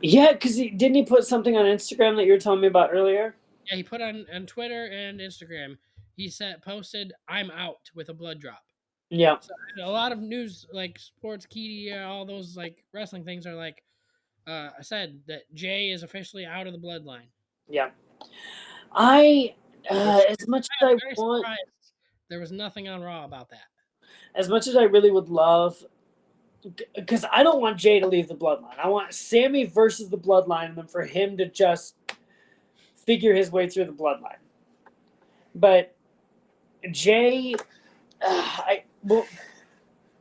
Yeah, because didn't he put something on Instagram that you were telling me about earlier? Yeah, he put on Twitter and Instagram. He posted, "I'm out" with a blood drop. Yeah. So a lot of news, like Sportskeeda, all those like wrestling things, are like said that Jay is officially out of the bloodline. Yeah. As much as I Very want, surprised there was nothing on Raw about that. as much as I really would love, because I don't want Jay to leave the bloodline. I want Sammy versus the bloodline, and then for him to just figure his way through the bloodline. But Jay,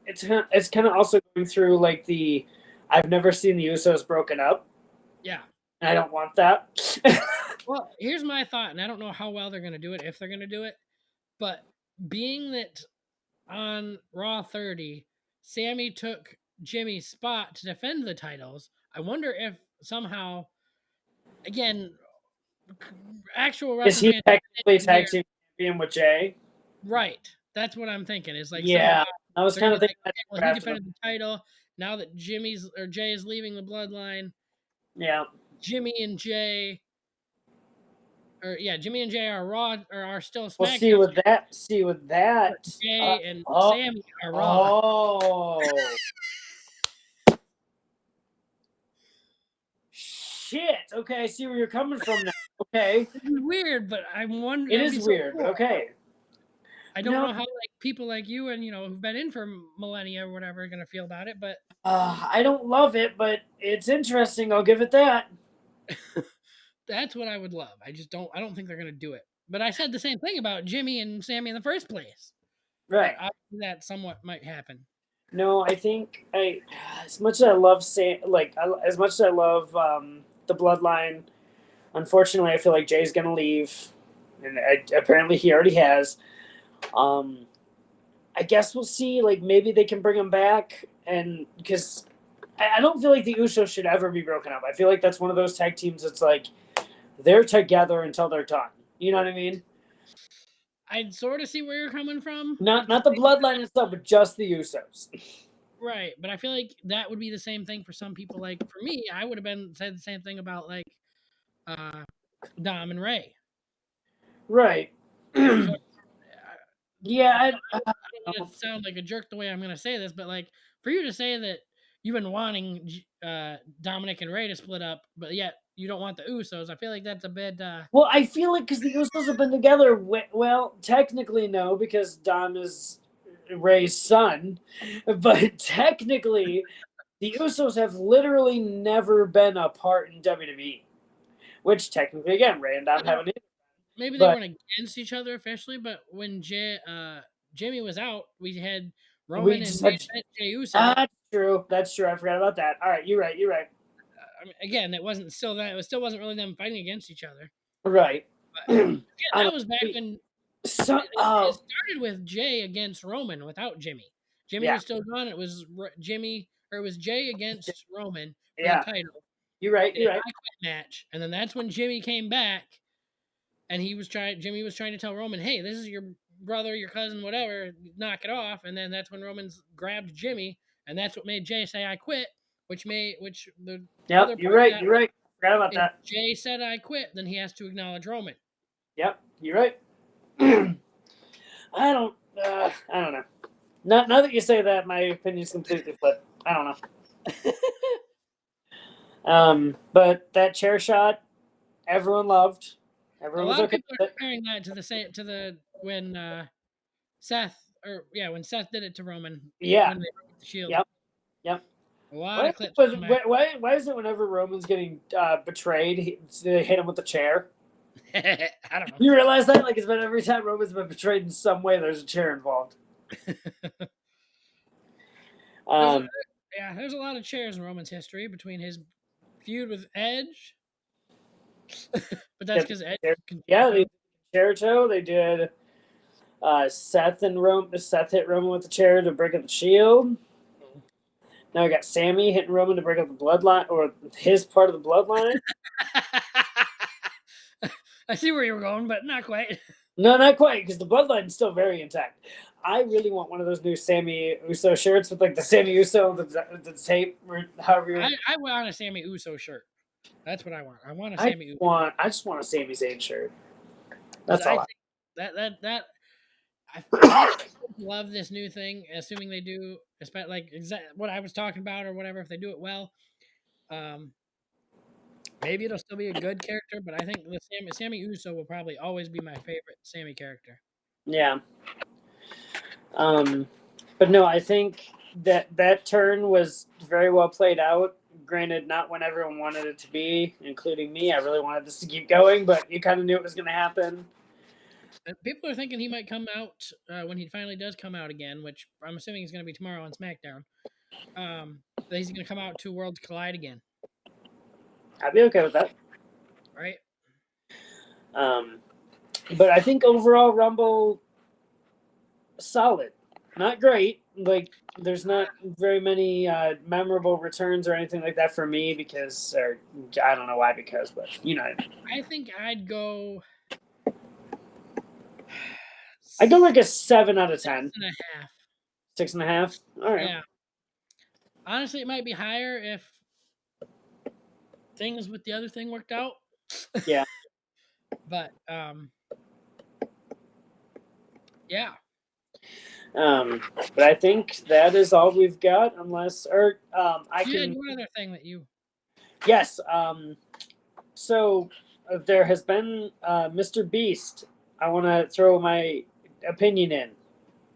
it's kind of also going through like I've never seen the Usos broken up. Yeah. And I don't want that. Well, here's my thought, and I don't know how well they're going to do it, if they're going to do it, but being that on Raw 30, Sammy took Jimmy's spot to defend the titles, I wonder if somehow, again, actual Is he WrestleMania technically tag team champion with Jay? Right. That's what I'm thinking. Is like Yeah, somehow I was they're kind gonna of be thinking. like, okay, well, he defended the title. Now that Jay is leaving the bloodline, Yeah. Jimmy and Jay are Raw or are still SmackDown. Well, see with that. Jay and Sammy are Raw. Oh. Shit. Okay, I see where you're coming from now. Okay. It's weird, but I'm wondering. It is weird, but okay. I don't know how like people like you and who've been in for millennia or whatever are gonna feel about it, but I don't love it, but it's interesting. I'll give it that. That's what I would love. I don't think they're gonna do it. But I said the same thing about Jimmy and Sammy in the first place. Right. That somewhat might happen. No, I think as much as I love as much as I love the bloodline, unfortunately, I feel like Jay's gonna leave, and apparently he already has. I guess we'll see. Like maybe they can bring him back, and because I don't feel like the Usos should ever be broken up. I feel like that's one of those tag teams that's like they're together until they're done. You know what I mean? I sort of see where you're coming from. Not the bloodline itself, but just the Usos. Right, but I feel like that would be the same thing for some people. Like for me, I would have said the same thing about like Dom and Ray. Right. Yeah, I don't want to sound like a jerk the way I'm going to say this, but like for you to say that you've been wanting Dominic and Ray to split up, but yet you don't want the Usos, I feel like that's a bit. Well, I feel like because the Usos have been together. Well, technically no, because Dom is Ray's son, but technically the Usos have literally never been apart in WWE. Which technically, again, Ray and Dom haven't. Maybe they weren't against each other officially, but when Jimmy was out, we had Roman and Jey Uso. That's true. I forgot about that. All right, you're right. I mean, again, it still wasn't really them fighting against each other. Right. But, again, that was back when it started with Jay against Roman without Jimmy. Jimmy was still gone. It was Jay against Roman for the title. You're right. I quit match, and then that's when Jimmy came back. And Jimmy was trying to tell Roman, hey, this is your brother, your cousin, whatever, knock it off. And then that's when Roman's grabbed Jimmy, and that's what made Jay say I quit, You're right. Forgot about that. Jay said I quit, then he has to acknowledge Roman. Yep. You're right. I don't know. Now that you say that, my opinion's completely flipped. I don't know. But that chair shot, everyone loved. A Everyone was lot of okay people with are it. comparing that to the when Seth did it to Roman Yeah. when they broke the shield. Yep. Yep. A lot Why, of clips. Come back. why is it whenever Roman's getting betrayed, they hit him with the chair? I don't know. You realize that? Like, it's been every time Roman's been betrayed in some way, there's a chair involved. There's a lot of chairs in Roman's history between his feud with Edge, but that's because Edge. Yeah, they did Jericho. They did Seth hit Roman with the chair to break up the Shield. Now we got Sammy hitting Roman to break up the bloodline, or his part of the bloodline. I see where you're going, but not quite. No, not quite, because the bloodline's still very intact. I really want one of those new Sammy Uso shirts with like the Sammy Uso, the tape, or however. I want a Sammy Uso shirt. That's what I want. I want a Sammy Uso. I just want a Sami Zayn shirt. That's all. I love this new thing. Assuming they do, like what I was talking about or whatever. If they do it well, maybe it'll still be a good character. But I think the Sammy Uso will probably always be my favorite Sammy character. Yeah. But no, I think that turn was very well played out. Granted, not when everyone wanted it to be, including me. I really wanted this to keep going, but you kind of knew it was going to happen. And people are thinking he might come out when he finally does come out again, which I'm assuming is going to be tomorrow on SmackDown. That he's going to come out 2 Worlds Collide again. I'd be okay with that. Right. But I think overall Rumble solid. Not great. Like, there's not very many memorable returns or anything like that for me because, or I don't know why, but you know. I think I'd go. I go like a 7 out of 10. 6.5. 6.5. All right. Yeah. Honestly, it might be higher if things with the other thing worked out. Yeah. But yeah. But I think that is all we've got, unless I can. One other thing that you. Yes. So there has been Mr. Beast. I want to throw my opinion in.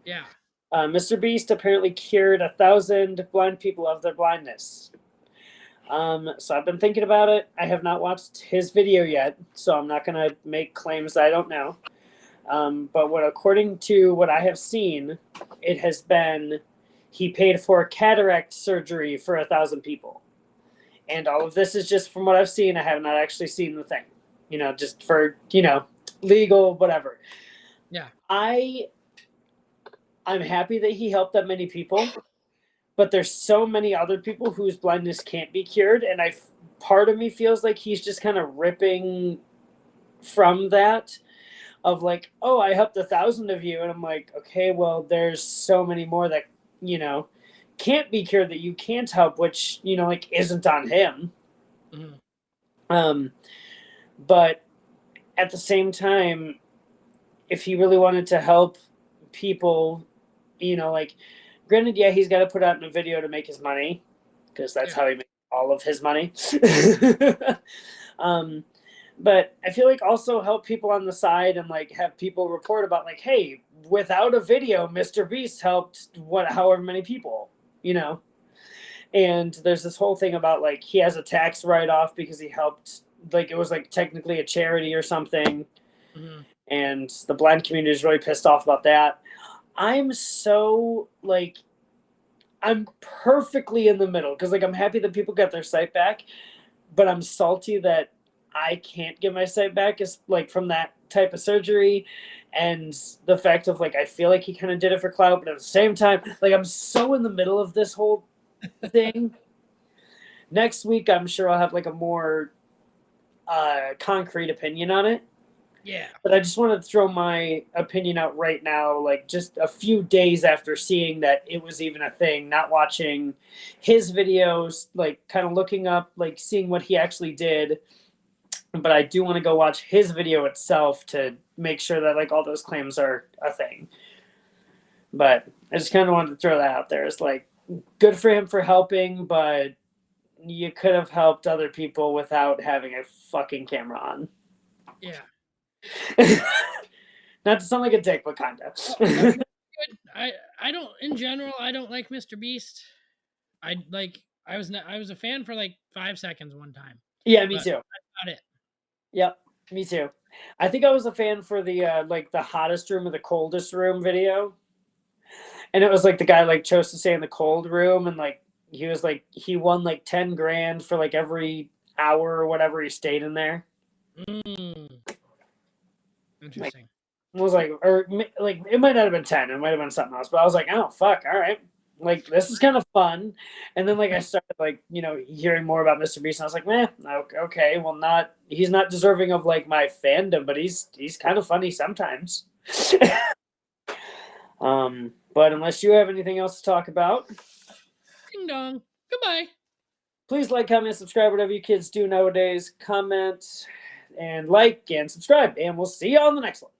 Yeah. Mr. Beast apparently cured 1,000 blind people of their blindness. So I've been thinking about it. I have not watched his video yet, so I'm not going to make claims that I don't know. But according to what I have seen, it has been he paid for cataract surgery for 1,000 people. And all of this is just from what I've seen. I have not actually seen the thing, just for, legal, whatever. Yeah. I'm happy that he helped that many people, but there's so many other people whose blindness can't be cured. And part of me feels like he's just kind of ripping from that of like, oh, I helped 1,000 of you. And I'm like, okay, well, there's so many more that, can't be cured that you can't help, which, isn't on him. Mm-hmm. But at the same time, if he really wanted to help people, granted, yeah, he's got to put out a video to make his money because that's how he makes all of his money. But I feel like also help people on the side and like have people report about like, hey, without a video, Mr. Beast helped however many people, and there's this whole thing about like he has a tax write-off because he helped, like it was like technically a charity or something. Mm-hmm. And the blind community is really pissed off about that. I'm so like, I'm perfectly in the middle because like I'm happy that people got their sight back, but I'm salty that I can't get my sight back is like from that type of surgery, and the fact of like I feel like he kind of did it for clout, but at the same time, like I'm so in the middle of this whole thing. Next week, I'm sure I'll have like a more concrete opinion on it. Yeah. But I just wanted to throw my opinion out right now, like just a few days after seeing that it was even a thing, not watching his videos, like kind of looking up, like seeing what he actually did. But I do want to go watch his video itself to make sure that like all those claims are a thing. But I just kind of wanted to throw that out there. It's like good for him for helping, but you could have helped other people without having a fucking camera on. Yeah. Not to sound like a dick, but kind of. Good. I don't, in general, I don't like Mr. Beast. I was a fan for like 5 seconds one time. Yeah, me but too. That's not it. Yep, me too. I think I was a fan for the like the hottest room or the coldest room video. And it was like the guy like chose to stay in the cold room, and like he was like he won like 10 grand for like every hour or whatever he stayed in there. Interesting. It was like, or like it might not have been 10, it might have been something else, but I was like, oh fuck, all right, like this is kind of fun. And then like I started like, you know, hearing more about Mr. Beast, and I was like, man, okay, well, he's not deserving of like my fandom, but he's kind of funny sometimes. But unless you have anything else to talk about, ding dong, goodbye. Please like, comment, subscribe, whatever you kids do nowadays. Comment and like and subscribe, and we'll see you on the next one.